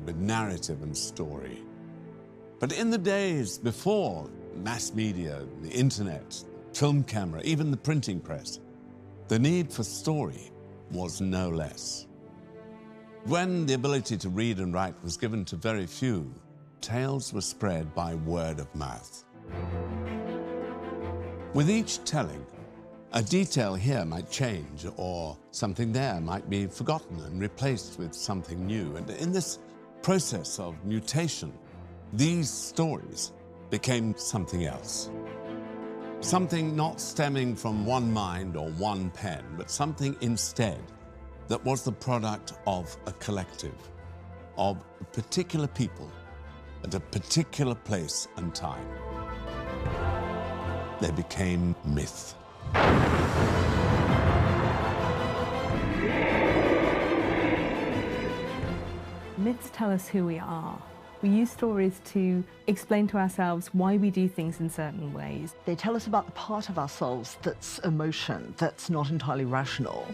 with narrative and story. But in the days before mass media, the internet, film camera, even the printing press, the need for story was no less. When the ability to read and write was given to very few, tales were spread by word of mouth. With each telling, a detail here might change, or something there might be forgotten and replaced with something new. And in this process of mutation, these stories became something else. Something not stemming from one mind or one pen, but something instead that was the product of a collective, of a particular people at a particular place and time. They became myth. Myths tell us who we are. We use stories to explain to ourselves why we do things in certain ways. They tell us about the part of ourselves that's emotion, that's not entirely rational.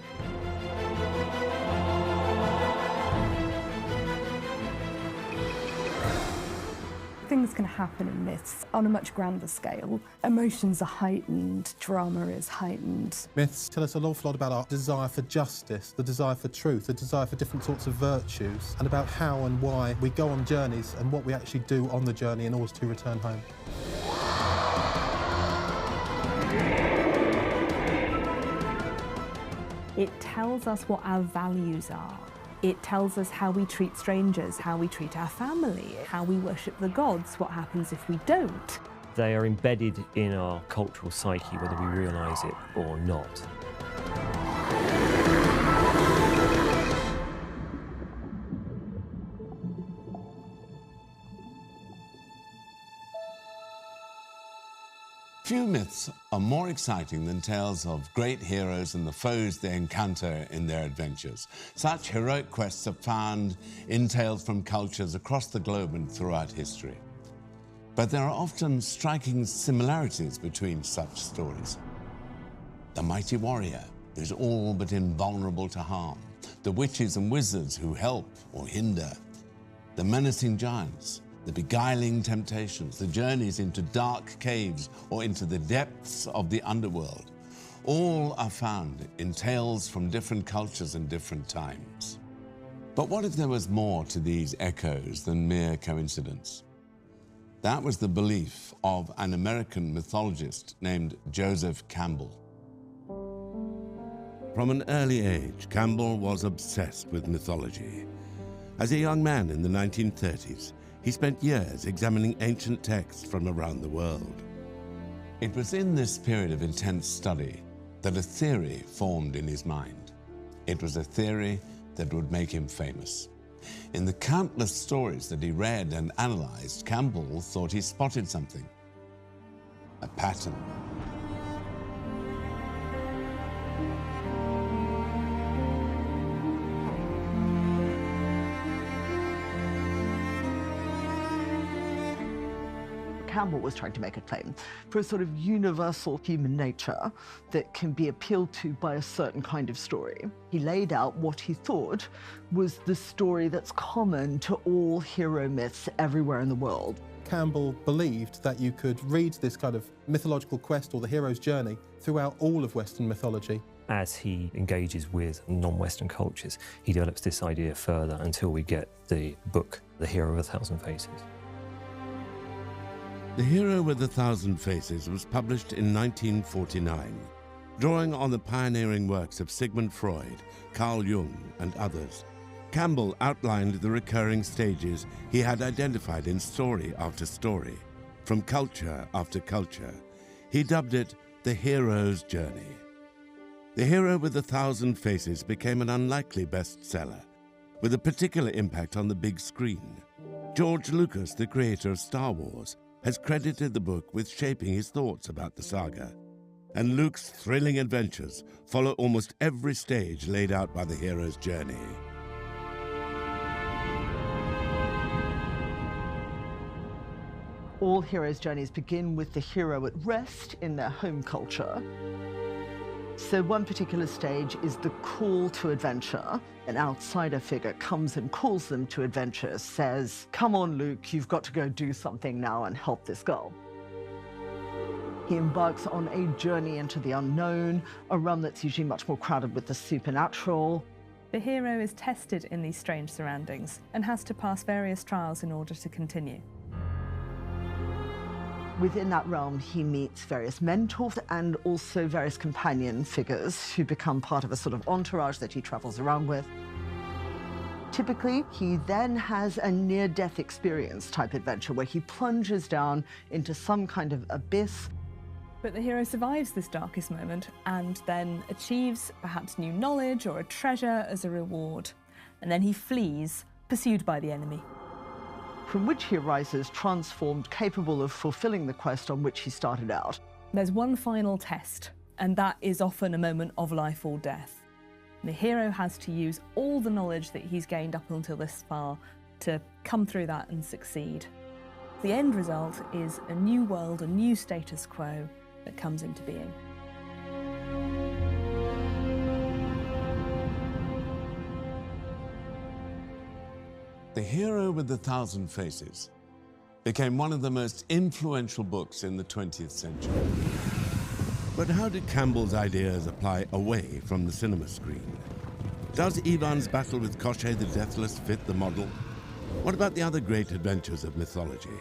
Things can happen in myths on a much grander scale. Emotions are heightened, drama is heightened. Myths tell us an awful lot about our desire for justice, the desire for truth, the desire for different sorts of virtues, and about how and why we go on journeys and what we actually do on the journey in order to return home. It tells us what our values are. It tells us how we treat strangers, how we treat our family, how we worship the gods, what happens if we don't. They are embedded in our cultural psyche, whether we realise it or not. Few myths are more exciting than tales of great heroes and the foes they encounter in their adventures. Such heroic quests are found in tales from cultures across the globe and throughout history. But there are often striking similarities between such stories. The mighty warrior who's all but invulnerable to harm, the witches and wizards who help or hinder, the menacing giants, the beguiling temptations, the journeys into dark caves or into the depths of the underworld, all are found in tales from different cultures and different times. But what if there was more to these echoes than mere coincidence? That was the belief of an American mythologist named Joseph Campbell. From an early age, Campbell was obsessed with mythology. As a young man in the 1930s, he spent years examining ancient texts from around the world. It was in this period of intense study that a theory formed in his mind. It was a theory that would make him famous. In the countless stories that he read and analyzed, Campbell thought he spotted something, a pattern. Campbell was trying to make a claim for a sort of universal human nature that can be appealed to by a certain kind of story. He laid out what he thought was the story that's common to all hero myths everywhere in the world. Campbell believed that you could read this kind of mythological quest or the hero's journey throughout all of Western mythology. As he engages with non-Western cultures, he develops this idea further until we get the book, The Hero with a Thousand Faces. The Hero with a Thousand Faces was published in 1949, drawing on the pioneering works of Sigmund Freud, Carl Jung, and others. Campbell outlined the recurring stages he had identified in story after story, from culture after culture. He dubbed it the hero's journey. The Hero with a Thousand Faces became an unlikely bestseller, with a particular impact on the big screen. George Lucas, the creator of Star Wars, has credited the book with shaping his thoughts about the saga. And Luke's thrilling adventures follow almost every stage laid out by the hero's journey. All heroes' journeys begin with the hero at rest in their home culture. So one particular stage is the call to adventure. An outsider figure comes and calls them to adventure, says, "Come on, Luke, you've got to go do something now and help this girl." He embarks on a journey into the unknown, a realm that's usually much more crowded with the supernatural. The hero is tested in these strange surroundings and has to pass various trials in order to continue. Within that realm, he meets various mentors and also various companion figures who become part of a sort of entourage that he travels around with. Typically, he then has a near-death experience type adventure where he plunges down into some kind of abyss. But the hero survives this darkest moment and then achieves perhaps new knowledge or a treasure as a reward. And then he flees, pursued by the enemy. From which he arises transformed, capable of fulfilling the quest on which he started out. There's one final test, and that is often a moment of life or death. The hero has to use all the knowledge that he's gained up until this far to come through that and succeed. The end result is a new world, a new status quo that comes into being. The Hero with the Thousand Faces became one of the most influential books in the 20th century. But how did Campbell's ideas apply away from the cinema screen? Does Ivan's battle with Koschei the Deathless fit the model? What about the other great adventures of mythology?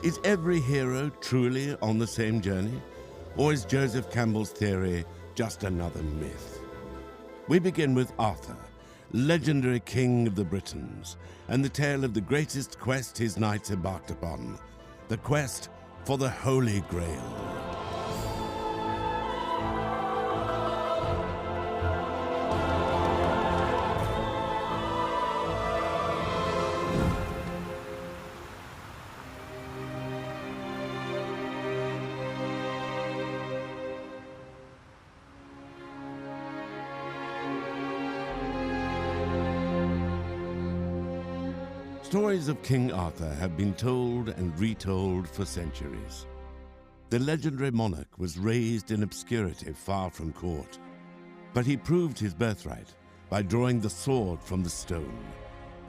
Is every hero truly on the same journey? Or is Joseph Campbell's theory just another myth? We begin with Arthur, legendary king of the Britons, and the tale of the greatest quest his knights embarked upon, the quest for the Holy Grail. Stories of King Arthur have been told and retold for centuries. The legendary monarch was raised in obscurity far from court, but he proved his birthright by drawing the sword from the stone.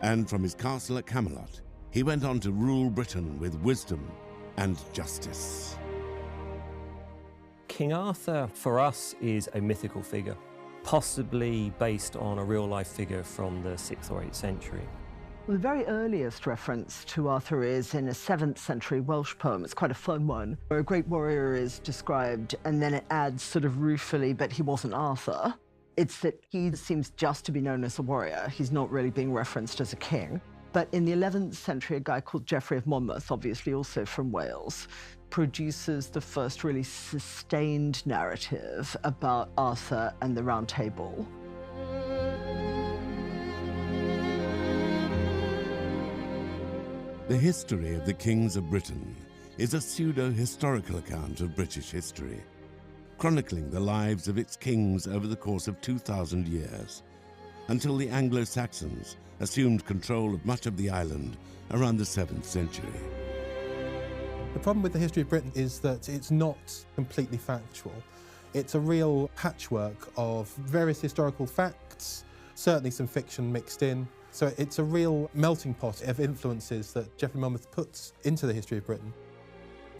And from his castle at Camelot, he went on to rule Britain with wisdom and justice. King Arthur, for us, is a mythical figure, possibly based on a real-life figure from the 6th or 8th century. Well, the very earliest reference to Arthur is in a 7th century Welsh poem. It's quite a fun one, where a great warrior is described, and then it adds sort of ruefully, but he wasn't Arthur. It's that he seems just to be known as a warrior. He's not really being referenced as a king. But in the 11th century, a guy called Geoffrey of Monmouth, obviously also from Wales, produces the first really sustained narrative about Arthur and the Round Table. The history of the kings of Britain is a pseudo-historical account of British history, chronicling the lives of its kings over the course of 2,000 years, until the Anglo-Saxons assumed control of much of the island around the 7th century. The problem with the history of Britain is that it's not completely factual. It's a real patchwork of various historical facts, certainly some fiction mixed in. So it's a real melting pot of influences that Geoffrey Monmouth puts into the history of Britain.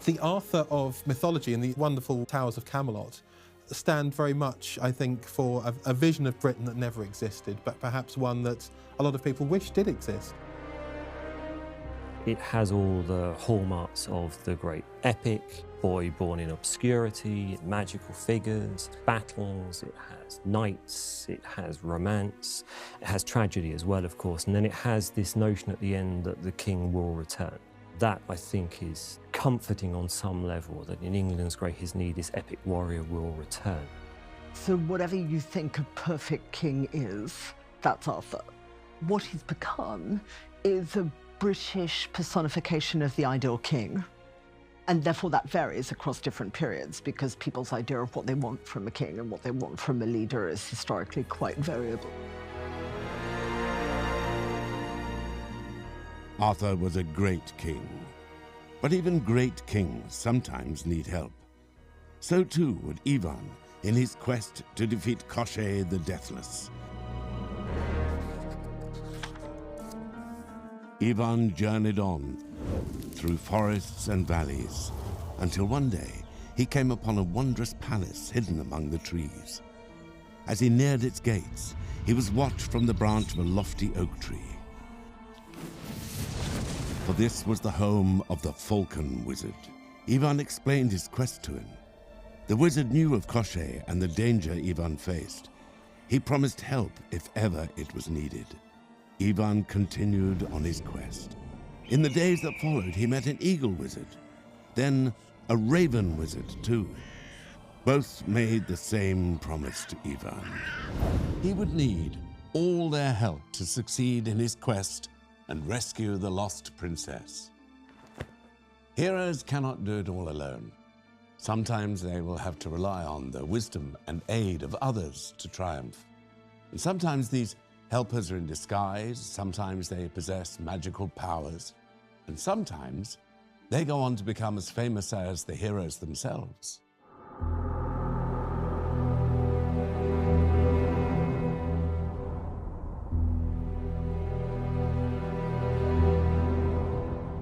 The Arthur of mythology and the wonderful Towers of Camelot stand very much, I think, for a vision of Britain that never existed, but perhaps one that a lot of people wish did exist. It has all the hallmarks of the great epic, boy born in obscurity, magical figures, battles, it has knights, it has romance, it has tragedy as well, of course, and then it has this notion at the end that the king will return. That, I think, is comforting on some level, that in England's greatest need, this epic warrior will return. So whatever you think a perfect king is, that's Arthur. What he's become is a British personification of the ideal king. And therefore that varies across different periods because people's idea of what they want from a king and what they want from a leader is historically quite variable. Arthur was a great king, but even great kings sometimes need help. So too would Ivan, in his quest to defeat Koschei the Deathless. Ivan journeyed on through forests and valleys until one day he came upon a wondrous palace hidden among the trees. As he neared its gates, he was watched from the branch of a lofty oak tree. For this was the home of the Falcon Wizard. Ivan explained his quest to him. The wizard knew of Koschei and the danger Ivan faced. He promised help if ever it was needed. Ivan continued on his quest. In the days that followed, he met an eagle wizard, then a raven wizard too. Both made the same promise to Ivan. He would need all their help to succeed in his quest and rescue the lost princess. Heroes cannot do it all alone. Sometimes they will have to rely on the wisdom and aid of others to triumph. And sometimes these helpers are in disguise, sometimes they possess magical powers, and sometimes they go on to become as famous as the heroes themselves.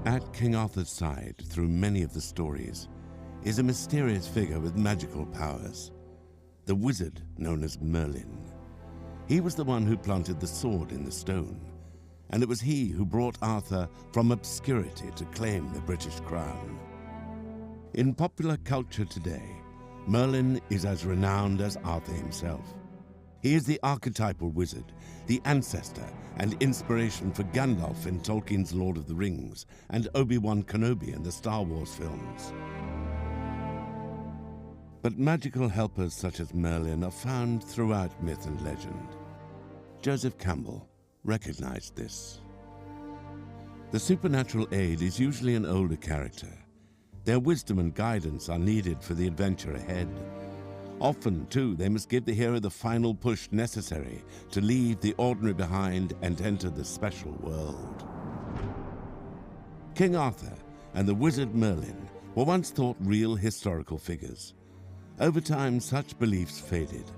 At King Arthur's side, through many of the stories, is a mysterious figure with magical powers, the wizard known as Merlin. He was the one who planted the sword in the stone, and it was he who brought Arthur from obscurity to claim the British crown. In popular culture today, Merlin is as renowned as Arthur himself. He is the archetypal wizard, the ancestor and inspiration for Gandalf in Tolkien's Lord of the Rings and Obi-Wan Kenobi in the Star Wars films. But magical helpers such as Merlin are found throughout myth and legend. Joseph Campbell recognized this. The supernatural aid is usually an older character. Their wisdom and guidance are needed for the adventure ahead. Often, too, they must give the hero the final push necessary to leave the ordinary behind and enter the special world. King Arthur and the wizard Merlin were once thought real historical figures. Over time, such beliefs faded.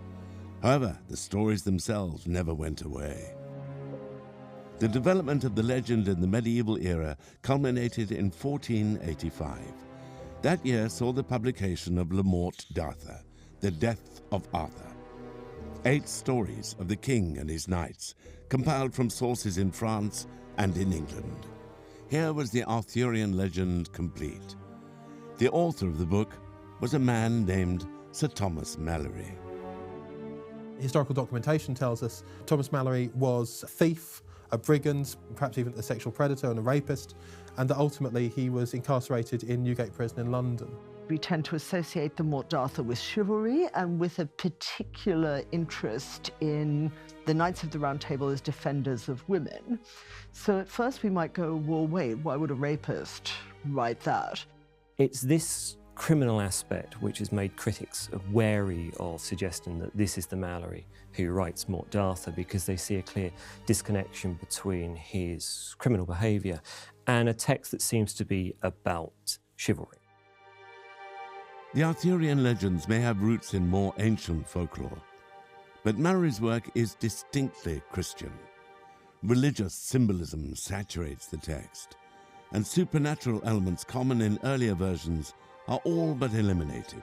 However, the stories themselves never went away. The development of the legend in the medieval era culminated in 1485. That year saw the publication of Le Morte d'Arthur, The Death of Arthur. 8 stories of the king and his knights, compiled from sources in France and in England. Here was the Arthurian legend complete. The author of the book was a man named Sir Thomas Malory. Historical documentation tells us Thomas Malory was a thief, a brigand, perhaps even a sexual predator and a rapist, and that ultimately he was incarcerated in Newgate Prison in London. We tend to associate the Morte d'Arthur with chivalry and with a particular interest in the Knights of the Round Table as defenders of women. So at first we might go, well, wait, why would a rapist write that? It's this criminal aspect which has made critics wary of suggesting that this is the Malory who writes Morte d'Arthur, because they see a clear disconnection between his criminal behaviour and a text that seems to be about chivalry. The Arthurian legends may have roots in more ancient folklore, but Malory's work is distinctly Christian. Religious symbolism saturates the text, and supernatural elements common in earlier versions are all but eliminated.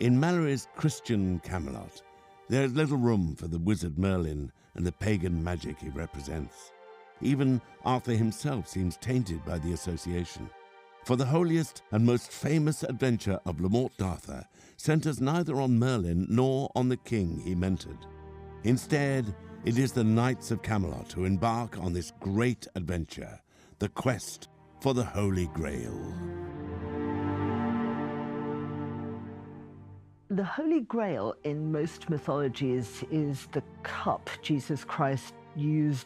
In Malory's Christian Camelot, there is little room for the wizard Merlin and the pagan magic he represents. Even Arthur himself seems tainted by the association. For the holiest and most famous adventure of Le Morte d'Arthur centers neither on Merlin nor on the king he mentored. Instead, it is the Knights of Camelot who embark on this great adventure, the quest for the Holy Grail. The Holy Grail in most mythologies is the cup Jesus Christ used